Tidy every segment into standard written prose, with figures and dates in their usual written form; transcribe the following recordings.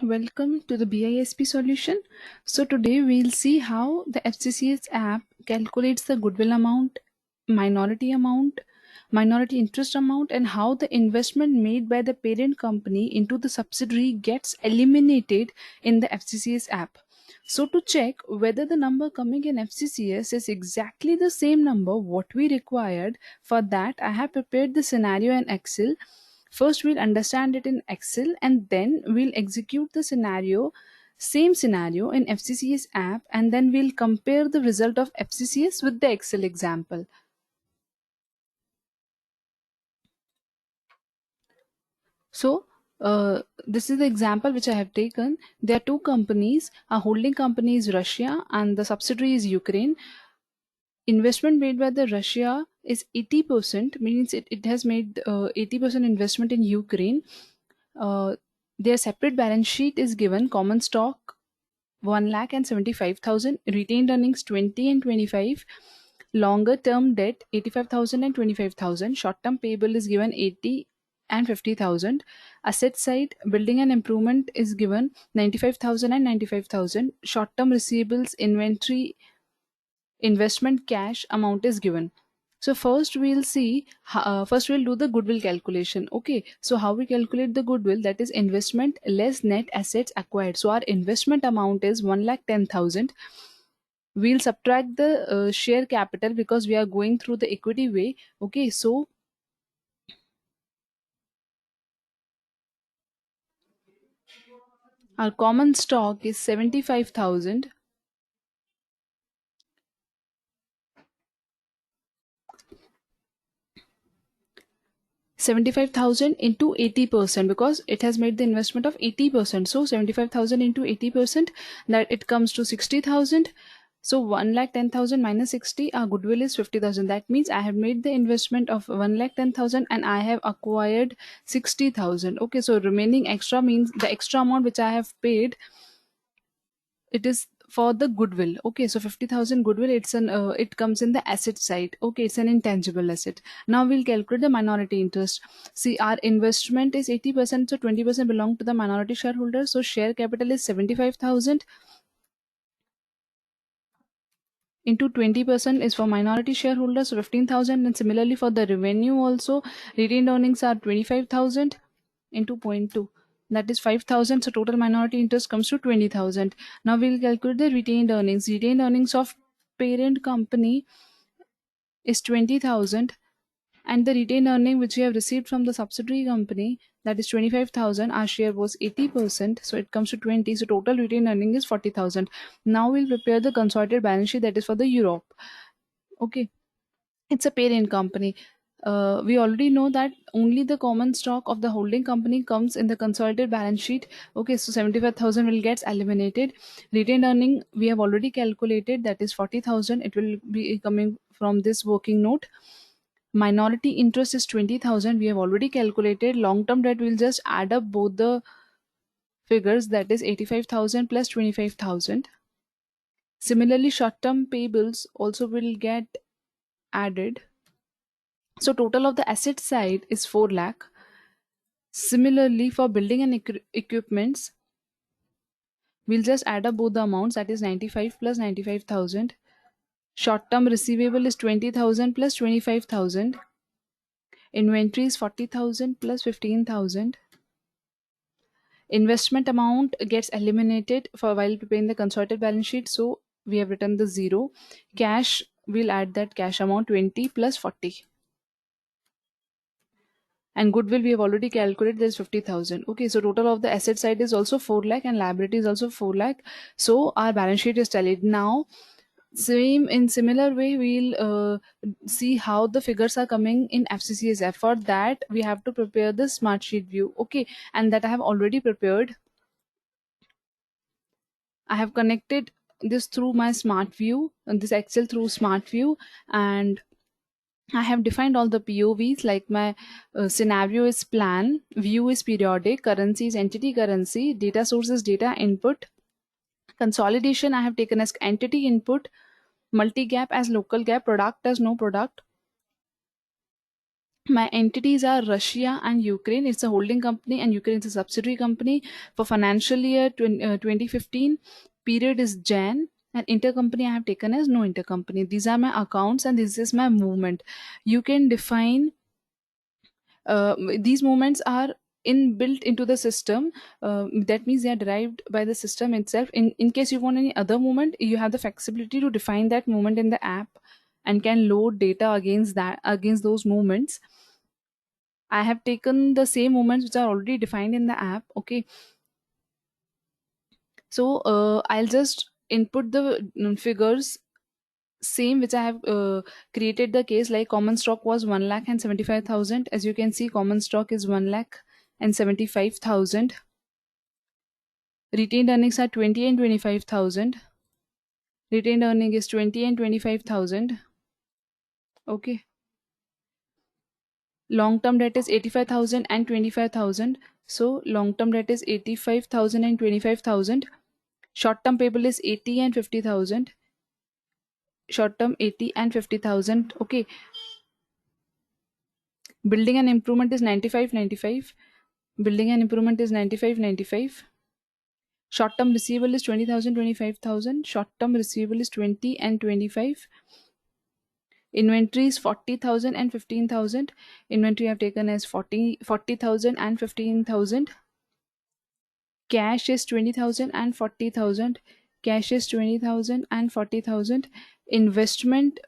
Welcome to the BISP solution. So today we'll see how the FCCS app calculates the goodwill amount, minority amount, minority interest amount, and how the investment made by the parent company into the subsidiary gets eliminated in the FCCS app. So to check whether the number coming in FCCS is exactly the same number what we required, for that I have prepared the scenario in Excel. First, we'll understand it in Excel and then we'll execute the same scenario in FCCS app, and then we'll compare the result of FCCS with the Excel example. So, this is the example which I have taken. There are two companies. A holding company is Russia and the subsidiary is Ukraine. Investment made by the Russia is 80%, means it has made 80% investment in Ukraine. Their separate balance sheet is given: common stock 1 lakh and 75,000, retained earnings 20 and 25, longer term debt 85,000 and 25,000, short term payable is given 80 and 50,000, asset side building and improvement is given 95,000 and 95,000, short term receivables, inventory, investment, cash amount is given. So first we'll do the goodwill calculation. Okay, so how we calculate the goodwill? That is investment less net assets acquired. So our investment amount is 1,10,000. We'll subtract the share capital because we are going through the equity way. Okay, so our common stock is 75,000. 75,000 into 80%, because it has made the investment of 80%. So 75,000 into 80%, that it comes to 60,000. So 1,10,000 minus 60, our goodwill is 50,000. That means I have made the investment of 1,10,000 and I have acquired 60,000. Okay, so remaining extra means the extra amount which I have paid, it is for the goodwill. Okay, so 50,000 goodwill, it comes in the asset side. Okay, it's an intangible asset. Now we'll calculate the minority interest. See, our investment is 80%, so 20% belong to the minority shareholders. So share capital is 75,000 into 20% is for minority shareholders, so 15,000. And similarly for the revenue also, retained earnings are 25,000 into zero point 0.2, that is 5,000. So total minority interest comes to 20,000. Now we'll calculate the retained earnings of parent company is 20,000, and the retained earning which we have received from the subsidiary company, that is 25,000. Our share was 80%, so it comes to 20. So total retained earning is 40,000. Now we'll prepare the consolidated balance sheet, that is for the Europe. Okay, it's a parent company. We already know that only the common stock of the holding company comes in the consolidated balance sheet. Okay, so 75,000 will get eliminated. Retained earning we have already calculated, that is 40,000. It will be coming from this working note. Minority interest is 20,000. We have already calculated. Long term debt, we'll just add up both the figures, that is 85,000 plus 25,000. Similarly, short term payables also will get added. So total of the asset side is 4 lakh. Similarly, for building and equipments, we'll just add up both the amounts, that is 95 plus 95,000. Short term receivable is 20,000 plus 25,000. Inventory is 40,000 plus 15,000. Investment amount gets eliminated for while preparing the consolidated balance sheet, so we have written the 0. Cash, we'll add that cash amount 20 plus 40. And goodwill we have already calculated, there's 50,000. Okay, so total of the asset side is also 4 lakh and liability is also 4 lakh. So our balance sheet is tallied. Now similar way we'll see how the figures are coming in FCCSF. For that we have to prepare the smart sheet view. Okay, and that I have already prepared. I have connected this through my smart view and this Excel through smart view, and I have defined all the POVs, like my scenario is plan, view is periodic, currency is entity currency, data source is data input, consolidation I have taken as entity input, multi gap as local gap, product as no product, My entities are Russia and Ukraine. It's a holding company, and Ukraine is a subsidiary company. For financial year 2015, period is Jan, and intercompany I have taken as no intercompany. These are my accounts, and this is my movement. You can define these movements are inbuilt into the system. That means they are derived by the system itself. In case you want any other movement, you have the flexibility to define that movement in the app and can load data against those movements. I have taken the same movements which are already defined in the app. Okay, so I'll just input the figures same which I have created the case, like common stock was 1 lakh and 75,000. As you can see, common stock is 1 lakh and 75,000. Retained earnings are 20 and 25,000. Retained earning is 20 and 25,000. Okay. Long term debt is 85,000 and 25,000. So long term debt is 85,000 and 25,000. Short term payable is 80 and 50,000. Short term 80 and 50,000. Okay. Building and improvement is 95. Building and improvement is 95. Short term receivable is 20,000, 25,000. Short term receivable is 20 and 25. Inventory is 40,000 and 15,000. Inventory I have taken as 40,000 and 15,000. Cash is 20,000 and 40,000. Cash is 20,000 and 40,000. Investment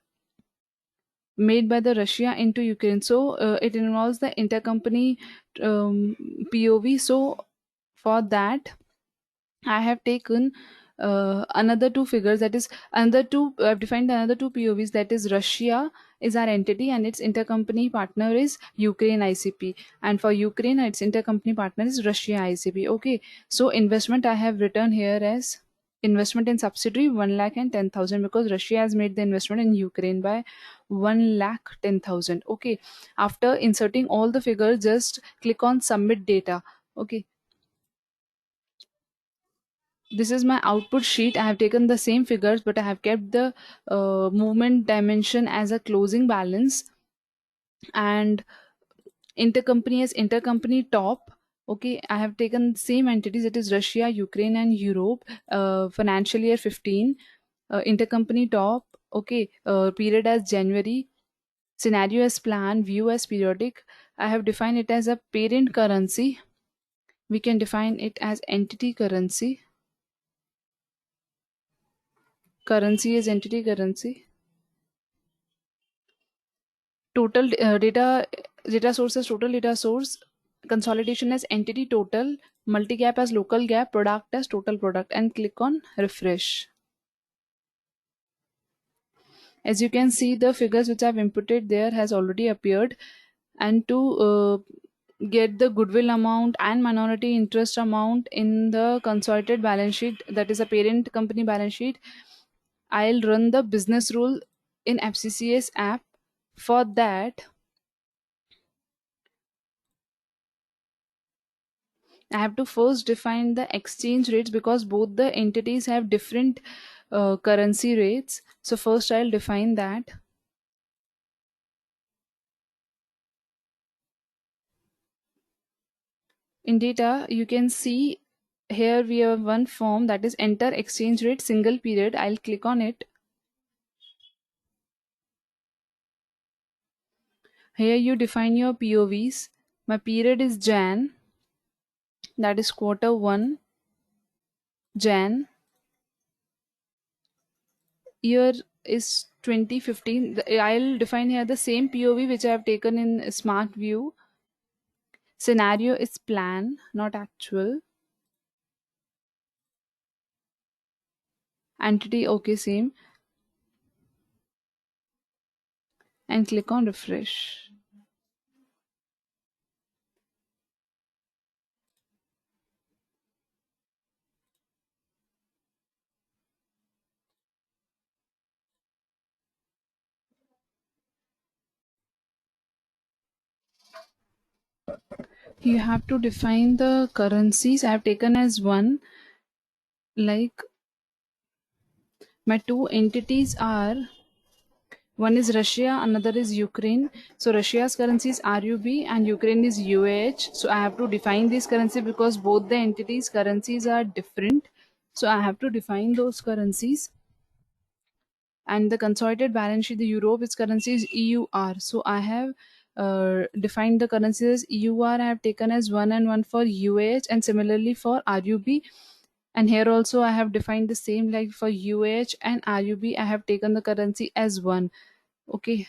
made by the Russia into Ukraine. So it involves the intercompany POV. So for that, I have taken another two figures. That is another two. I've defined another two POVs. That is Russia is our entity and its intercompany partner is Ukraine ICP. And for Ukraine, its intercompany partner is Russia ICP. Okay. So investment I have written here as investment in subsidiary 1 lakh and 10,000, because Russia has made the investment in Ukraine by 1 lakh 10,000. Okay. After inserting all the figures, just click on submit data. Okay. This is my output sheet. I have taken the same figures, but I have kept the movement dimension as a closing balance, and intercompany as intercompany top. Okay, I have taken same entities, it is Russia, Ukraine, and Europe. Financial year 15, intercompany top. Okay, period as January, scenario as plan, view as periodic. I have defined it as a parent currency. We can define it as entity currency. Currency is entity currency. Total data source as total data source, consolidation as entity total, multi-gap as local gap, product as total product, and click on refresh. As you can see, the figures which I've inputted there has already appeared. And to get the goodwill amount and minority interest amount in the consolidated balance sheet, that is a parent company balance sheet, I'll run the business rule in FCCS app. For that, I have to first define the exchange rates, because both the entities have different currency rates. So first I'll define that. In data, you can see here we have one form, that is enter exchange rate single period. I'll click on it. Here you define your POVs. My period is Jan, that is quarter 1 Jan. Year is 2015. I'll define here the same POV which I have taken in Smart View. Scenario is plan, not actual. Entity, okay, same. And click on refresh. You have to define the currencies. I have taken as one, like my two entities are One is Russia, another is Ukraine. So Russia's currency is RUB and Ukraine is UAH. So I have to define this currency because both the entities currencies are different. So I have to define those currencies. And the consolidated balance sheet, the Europe, its currency is EUR. So I have defined the currencies as EUR. I have taken as 1 and 1 for UAH and similarly for RUB. And here also I have defined the same, like for UAH and RUB I have taken the currency as 1. Okay,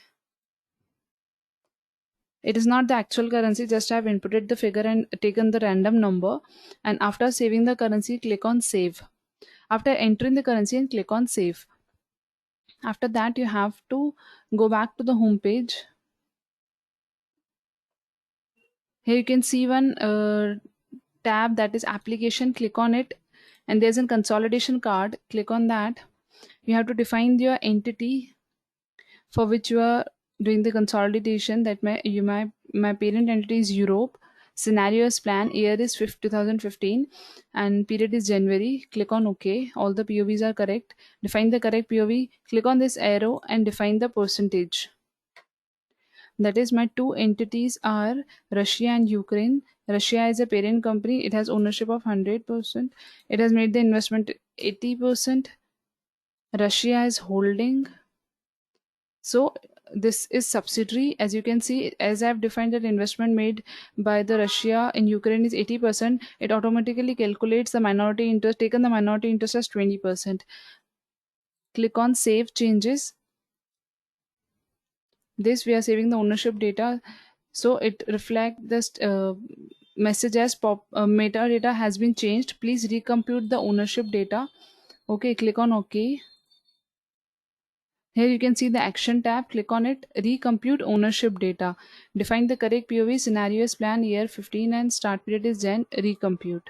it is not the actual currency, just I have inputted the figure and taken the random number. And after saving the currency, click on save. After entering the currency and click on save. After that you have to go back to the home page. Here you can see one tab, that is application. Click on it and there's a consolidation card. Click on that. You have to define your entity for which you are doing the consolidation. That my parent entity is Europe. Scenario is plan, year is 2015 and period is January. Click on OK. All the POVs are correct. Define the correct POV. Click on this arrow and define the percentage. That is, my two entities are Russia and Ukraine. Russia is a parent company. It has ownership of 100%. It has made the investment 80%. Russia is holding. So this is subsidiary. As you can see, as I've defined that investment made by the Russia in Ukraine is 80%, it automatically calculates the minority interest, taken the minority interest as 20%. Click on save changes. This we are saving the ownership data. So it reflect this message as metadata has been changed. Please recompute the ownership data. Okay, click on OK. Here you can see the action tab. Click on it. Recompute ownership data. Define the correct POV. Scenario is plan, year 15 and start period is Jan. Recompute.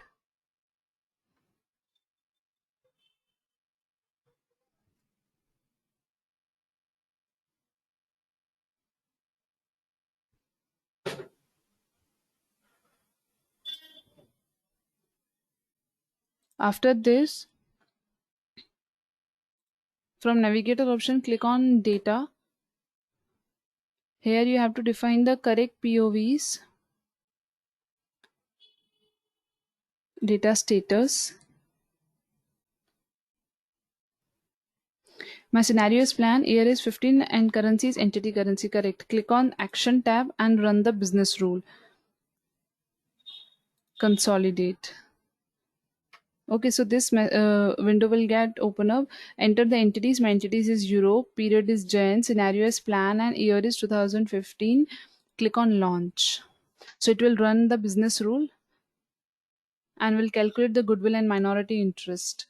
After this, from navigator option, click on data. Here you have to define the correct POVs. Data status. My scenario is plan, year is 15 and currency is entity currency, correct. Click on action tab and run the business rule. Consolidate. Okay, so this window will get open up. Enter the entities. My entities is Europe, period is Jan, scenario is plan and year is 2015. Click on launch. So it will run the business rule and will calculate the goodwill and minority interest.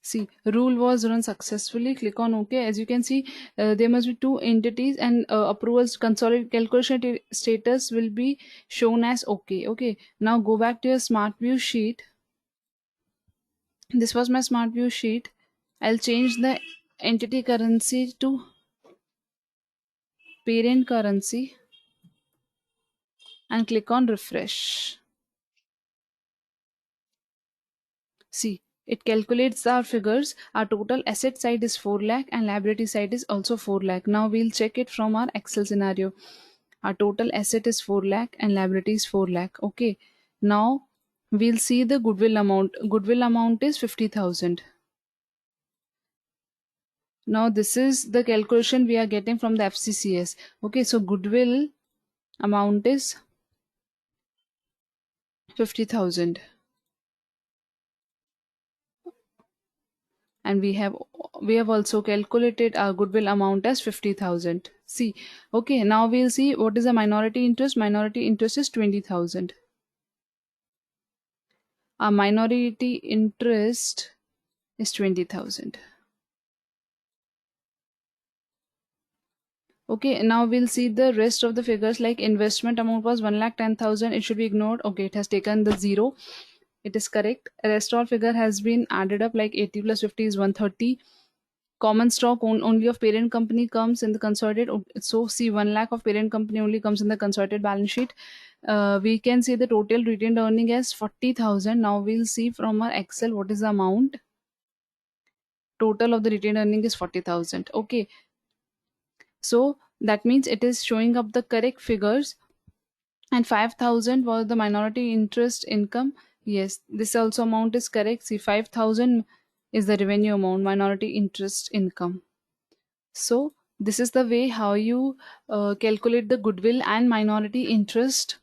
See, rule was run successfully. Click on OK. As you can see, there must be two entities and approvals consolidate calculation status will be shown as OK. Okay. Now go back to your smart view sheet. This was my smart view sheet. I'll change the entity currency to parent currency and click on refresh. See, it calculates our figures. Our total asset side is 4 lakh and liability side is also 4 lakh. Now we'll check it from our Excel scenario. Our total asset is 4 lakh and liability is 4 lakh. Okay. Now we'll see the goodwill amount. Goodwill amount is 50,000. Now this is the calculation we are getting from the FCCS. Okay, so goodwill amount is 50,000. And we have also calculated our goodwill amount as 50,000. See, okay, now we'll see what is the minority interest. Minority interest is 20,000. Our minority interest is 20,000. Okay, now we'll see the rest of the figures. Like investment amount was 1,10,000. It should be ignored. Okay, it has taken the zero. It is correct. Rest all figure has been added up, like 80 plus 50 is 130. Common stock only of parent company comes in the consolidated. So see, 1 lakh of parent company only comes in the consolidated balance sheet. we can see the total retained earning as 40,000. Now we'll see from our Excel what is the amount. Total of the retained earning is 40,000. Okay, so that means it is showing up the correct figures. And 5,000 was the minority interest income. Yes, this also amount is correct. See, 5,000 is the revenue amount, minority interest income. So this is the way how you calculate the goodwill and minority interest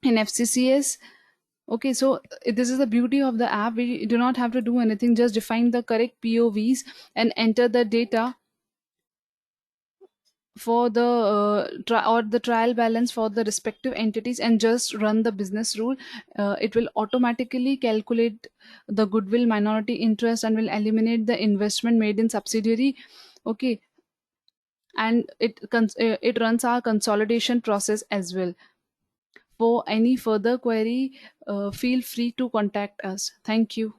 in FCCS. Okay, so this is the beauty of the app. We do not have to do anything, just define the correct POVs and enter the data for the or the trial balance for the respective entities, and just run the business rule. It will automatically calculate the goodwill, minority interest, and will eliminate the investment made in subsidiary. Okay, and it runs our consolidation process as well. For any further query, feel free to contact us. Thank you.